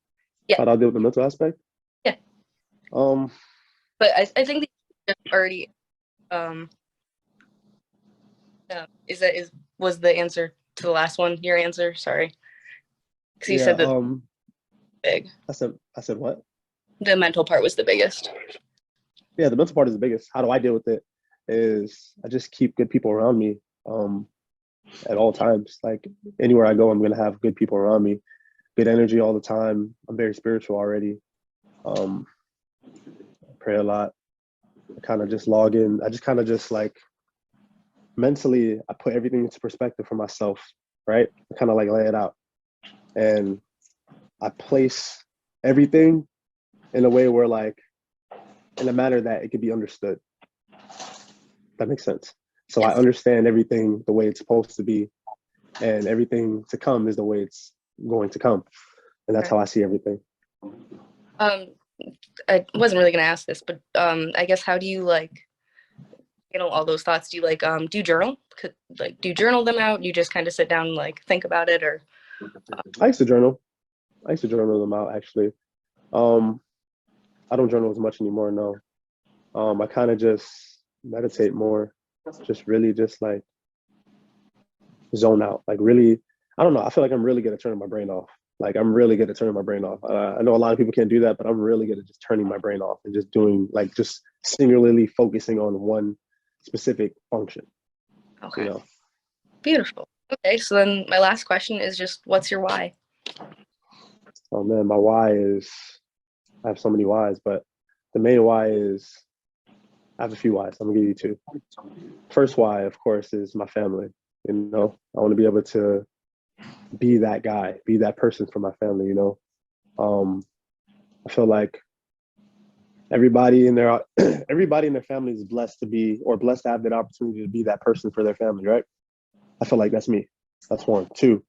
Yeah. How do I deal with the mental aspect? Yeah. Um, But I think that you already was the answer to the last one your answer? Sorry, because you said that big. I said what? The mental part was the biggest. Yeah, the mental part is the biggest. How do I deal with it? Is I just keep good people around me at all times. Like anywhere I go, I'm gonna have good people around me, good energy all the time. I'm very spiritual already. I pray a lot. I kind of just log in. I just kind of just like mentally, I put everything into perspective for myself, right? I kind of like lay it out. And I place everything in a way where like, in a manner that it could be understood. That makes sense. So I understand everything the way it's supposed to be, and everything to come is the way it's going to come. And that's how I see everything. I wasn't really going to ask this, but I guess how do you like all those thoughts? Do you like do you journal? Do you journal them out? You just kind of sit down and like think about it, or? I used to journal them out actually. I don't journal as much anymore. No. I kind of just meditate more, just really just like zone out. Like really, I don't know. I feel like I'm really good at turning my brain off. Like I'm really good at turning my brain off. I know a lot of people can't do that, but I'm really good at just turning my brain off and just doing like just singularly focusing on one specific function. Okay. Beautiful. Okay, so then my last question is just, what's your why? Oh man, my why is, I have so many whys, but the main why is, I have a few whys. I'm gonna give you 2. First why, of course, is my family. I want to be able to be that guy, be that person for my family, you know. I feel like everybody in their family is blessed to be, or blessed to have that opportunity to be that person for their family, right? I feel like that's me. That's one. Two,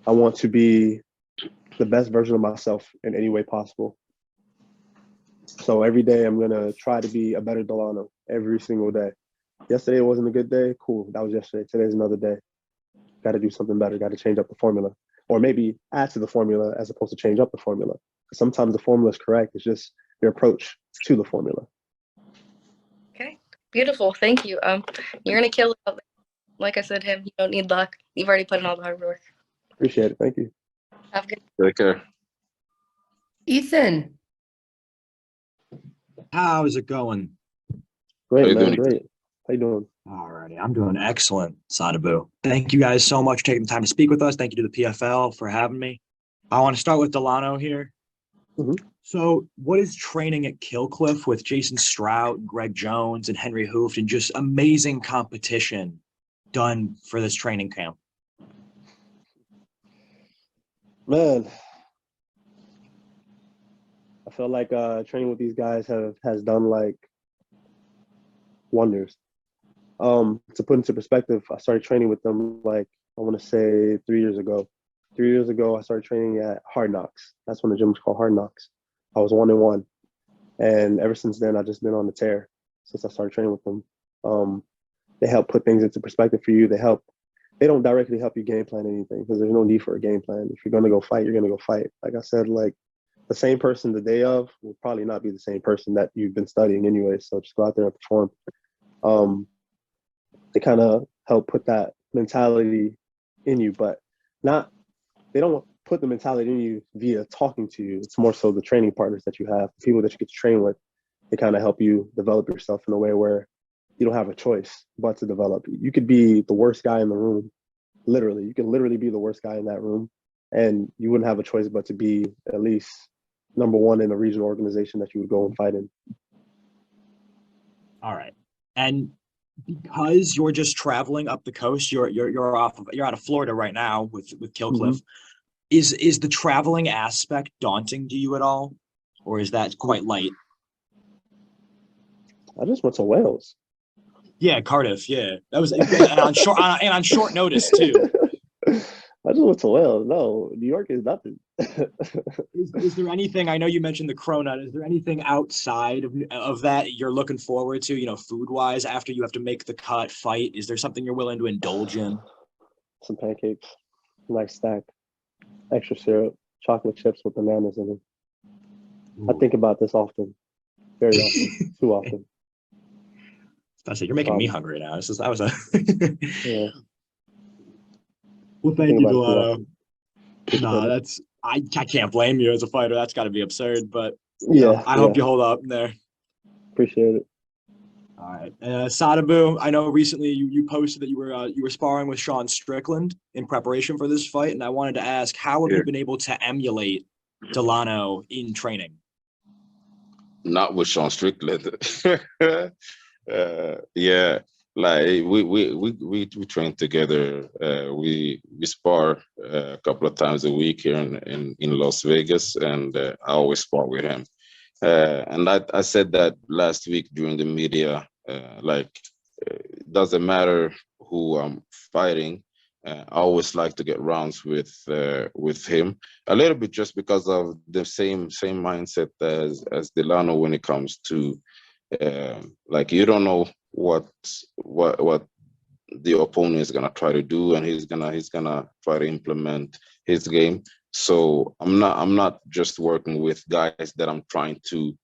I want to be the best version of myself in any way possible. So every day I'm gonna try to be a better Dilano every single day. Yesterday wasn't a good day. Cool, that was yesterday. Today's another day. Got to do something better. Got to change up the formula, or maybe add to the formula as opposed to change up the formula. Sometimes the formula is correct. It's just your approach to the formula. Okay, beautiful. Thank you. You're gonna kill it. Like I said, you don't need luck. You've already put in all the hard work. Appreciate it. Thank you. Have a good. Take care. Ethan. How's it going? Great, How you man. doing? Great. How you doing? Alrighty, I'm doing excellent, Sadibou. Thank you guys so much for taking the time to speak with us. Thank you to the PFL for having me. I want to start with Dilano here. So what is training at Killcliff with Jason Strout, Greg Jones, and Henry Hooft, and just amazing competition done for this training camp? Man, I feel like training with these guys has done like wonders. To put into perspective, I started training with them like I want to say 3 years ago. 3 years ago, I started training at Hard Knocks. That's when the gym was called Hard Knocks. I was 1-1, and ever since then, I've just been on the tear since I started training with them. They help put things into perspective for you. They don't directly help you game plan anything because there's no need for a game plan. If you're gonna go fight, you're gonna go fight. Like I said, like the same person the day of will probably not be the same person that you've been studying anyway. So just go out there and perform. They kind of help put that mentality in you, but they don't put the mentality in you via talking to you. It's more so the training partners that you have, the people that you get to train with. They kind of help you develop yourself in a way where you don't have a choice but to develop. You could be the worst guy in the room. Literally, you can literally be the worst guy in that room, and you wouldn't have a choice but to be at least #1 in a regional organization that you would go and fight in. All right, and because you're just traveling up the coast, you're out of Florida right now with Killcliff. Is the traveling aspect daunting to you at all, or is that quite light? I just went to Wales. Yeah, Cardiff. Yeah, that was and on short notice too. I just went to Wales. No, New York is nothing. Is there anything? I know you mentioned the cronut. Is there anything outside of that you're looking forward to? You know, food wise, after you have to make the cut, fight. Is there something you're willing to indulge in? Some pancakes, nice stack, extra syrup, chocolate chips with bananas in them. I think about this often, very often, too often. I said, you're making me hungry now. That was a yeah. Well, thank you, Dilano. Nah, I can't blame you as a fighter. That's got to be absurd. But yeah, I hope you hold up there. Appreciate it. All right, Sadibou. I know recently you posted that you were sparring with Sean Strickland in preparation for this fight, and I wanted to ask, how have you been able to emulate Dilano in training? Not with Sean Strickland. Yeah, like we train together. We spar a couple of times a week here in Las Vegas, and I always spar with him. And I said that last week during the media. It doesn't matter who I'm fighting. I always like to get rounds with him a little bit, just because of the same mindset as Dilano when it comes to. Like, you don't know what the opponent is gonna try to do, and he's gonna try to implement his game. So I'm not just working with guys that I'm trying to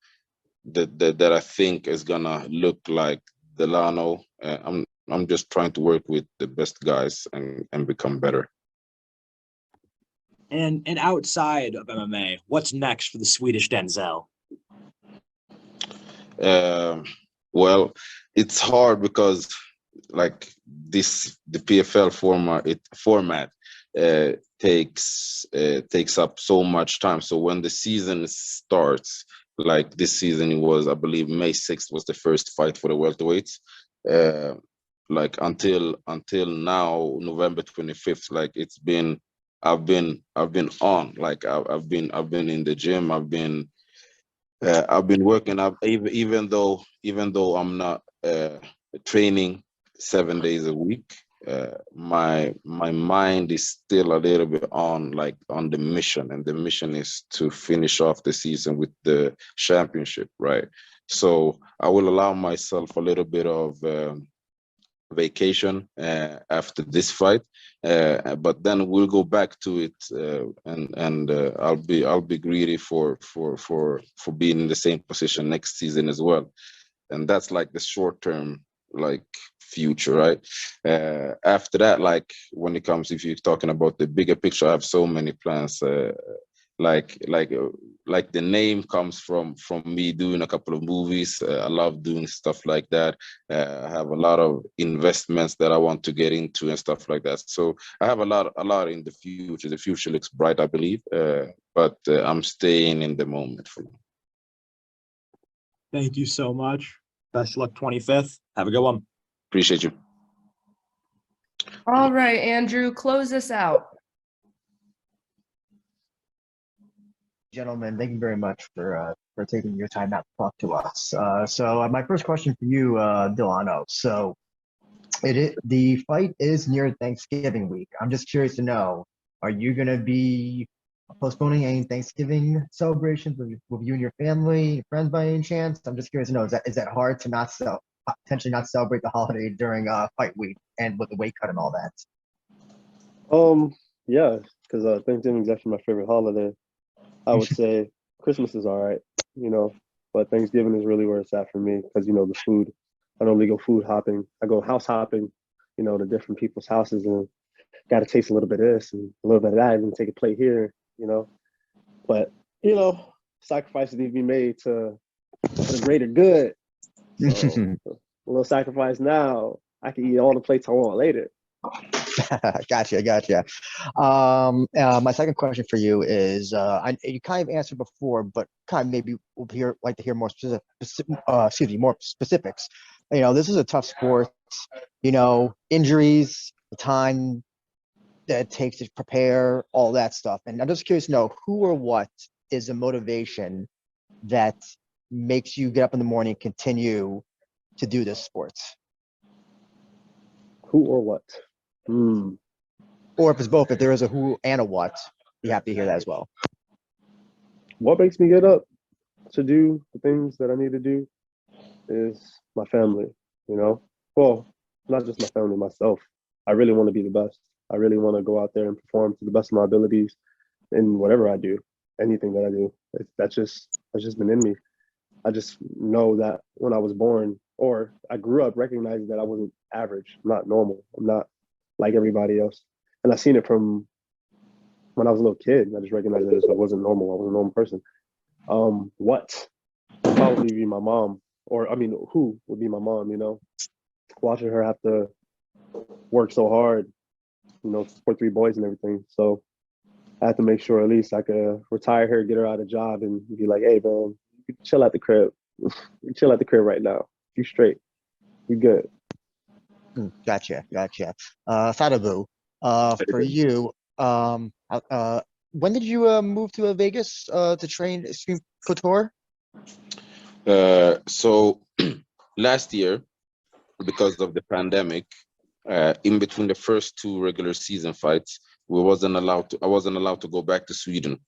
that I think is gonna look like Dilano. I'm just trying to work with the best guys and become better. And outside of MMA, what's next for the Swedish Denzel? Well, it's hard because like the PFL format takes up so much time. So when the season starts, like this season, it was, I believe, May 6th was the first fight for the welterweights. Like until now, November 25th, like it's been I've been on. Like I've been in the gym. I've been working up, even though I'm not training 7 days a week. My mind is still a little bit on the mission, and the mission is to finish off the season with the championship, right? So I will allow myself a little bit of vacation after this fight, but then we'll go back to it, and I'll be greedy for being in the same position next season as well. And that's like the short term, like, future, right? After that, like, when it comes, if you're talking about the bigger picture, I have so many plans. Like the name comes from me doing a couple of movies. I love doing stuff like that. I have a lot of investments that I want to get into and stuff like that. So I have a lot in the future. The future looks bright, I believe, but I'm staying in the moment for now. Thank you so much. Best of luck 25th. Have a good one. Appreciate you. All right, Andrew, close us out. Gentlemen, thank you very much for taking your time out to talk to us. So my first question for you, Dilano. So the fight is near Thanksgiving week. I'm just curious to know, are you going to be postponing any Thanksgiving celebrations with you and your family, your friends by any chance? I'm just curious to know, is that hard to potentially not celebrate the holiday during fight week and with the weight cut and all that? Yeah, because Thanksgiving is actually my favorite holiday. I would say Christmas is all right, but Thanksgiving is really where it's at for me because, the food. I normally go food hopping. I go house hopping, to different people's houses and got to taste a little bit of this and a little bit of that and take a plate here, But, sacrifices need to be made for the greater good. So, a little sacrifice now, I can eat all the plates I want later. Gotcha. My second question for you is, you kind of answered before, but kind of maybe we'll like to hear more more specifics. This is a tough sport. Injuries, the time that it takes to prepare, all that stuff. And I'm just curious to know who or what is the motivation that makes you get up in the morning and continue to do this sport? Who or what? Or if it's both, if there is a who and a what, you have to hear that as well. What makes me get up to do the things that I need to do is my family, Well, not just my family, myself. I really want to be the best. I really want to go out there and perform to the best of my abilities in whatever I do, anything that I do. That's just been in me. I just know that when I was born, or I grew up recognizing that I wasn't average. I'm not normal. I'm not like everybody else. And I seen it from when I was a little kid. I just recognized that I wasn't normal. I wasn't a normal person. What would probably be my mom, who would be my mom, watching her have to work so hard, support 3 boys and everything. So I had to make sure at least I could retire her, get her out of job and be like, hey, man, you can chill at the crib. You chill at the crib right now. You straight. You good. Gotcha. Sadibou, for you, when did you move to Vegas to train Extreme Couture? So last year, because of the pandemic, in between the first 2 regular season fights, I wasn't allowed to go back to Sweden.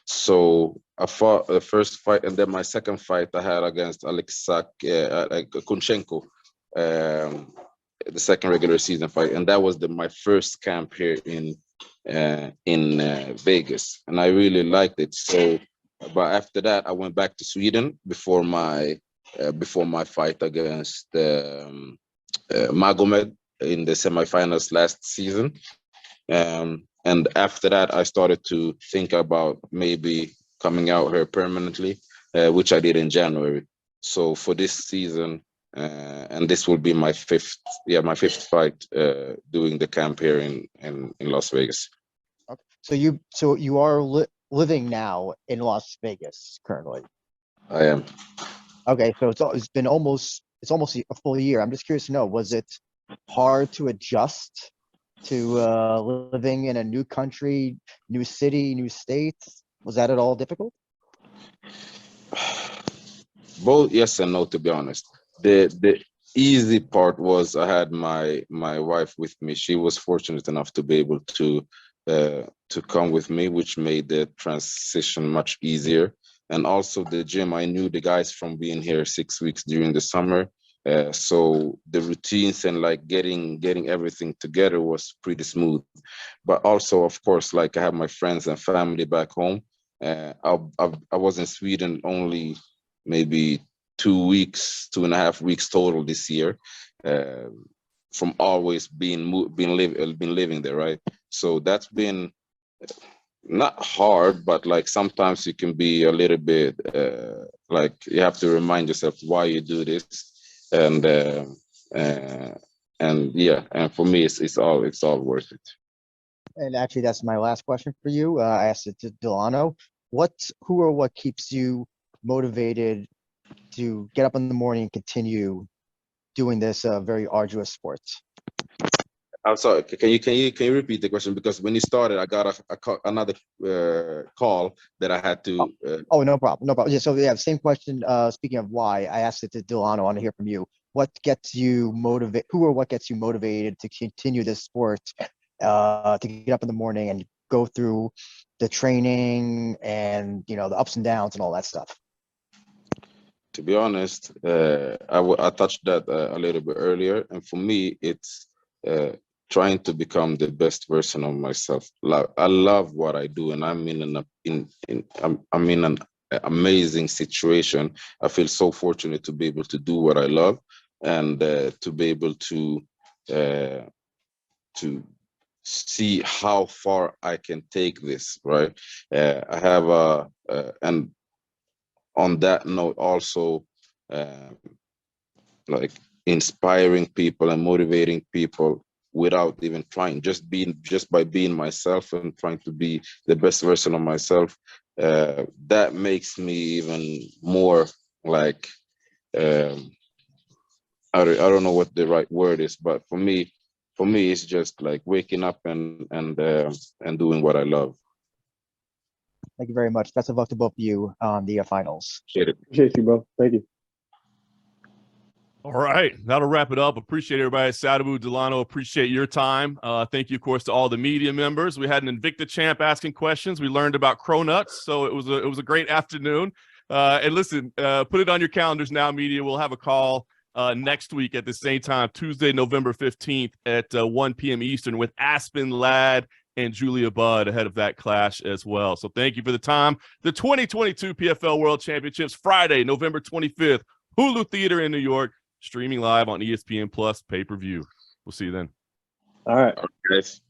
So I fought the first fight, and then my second fight I had against Kunchenko, the second regular season fight, and that was my first camp here in Vegas, and I really liked it. So, but after that, I went back to Sweden before my fight against Magomed in the semifinals last season. And after that, I started to think about maybe coming out here permanently, which I did in January. So for this season, and this will be my fifth fight doing the camp here in Las Vegas. Okay. So you are living now in Las Vegas currently. I am. Okay, so it's almost a full year. I'm just curious to know, was it hard to adjust to living in a new country, new city, new states? Was that at all difficult? Both yes and no, to be honest. The easy part was I had my wife with me. She was fortunate enough to be able to come with me, which made the transition much easier. And also the gym, I knew the guys from being here 6 weeks during the summer. So the routines and like getting everything together was pretty smooth. But also, of course, like I have my friends and family back home. I was in Sweden only maybe 2 weeks, 2.5 weeks total this year, from always being living there, right? So that's been not hard, but like sometimes you can be a little bit like you have to remind yourself why you do this, and yeah, and for me it's all worth it. And actually, that's my last question for you. I asked it to Dilano. Who or what keeps you motivated to get up in the morning and continue doing this very arduous sport? I'm sorry. Can you repeat the question? Because when you started, I got another call that I had to. Oh, no problem. No problem. Yeah, so yeah, same question. Speaking of why, I asked it to Dilano. I want to hear from you. What gets you motivated? Who or what gets you motivated to continue this sport? To get up in the morning and go through the training and the ups and downs and all that stuff. To be honest, I touched that a little bit earlier, and for me, it's trying to become the best version of myself. I love what I do, and I'm in an amazing situation. I feel so fortunate to be able to do what I love, and to be able to see how far I can take this. Right, I have and on that note also, like inspiring people and motivating people without even trying, just by being myself and trying to be the best version of myself. That makes me even more like, I don't know what the right word is, but for me it's just like waking up and doing what I love. Thank you very much. Best of luck to both of you on the finals. Appreciate you, bro. Thank you. All right, that'll wrap it up. Appreciate everybody. Sadibou, Dilano, appreciate your time. Thank you, of course, to all the media members. We had an Invicta champ asking questions. We learned about cronuts, so it was a great afternoon. And listen, put it on your calendars now, media. We'll have a call next week at the same time, Tuesday, November 15th at 1 p.m. Eastern with Aspen Ladd and Julia Budd ahead of that clash as well. So thank you for the time. The 2022 PFL World Championships, Friday, November 25th, Hulu Theater in New York. Streaming live on ESPN Plus pay-per-view. We'll see you then. All right. Guys.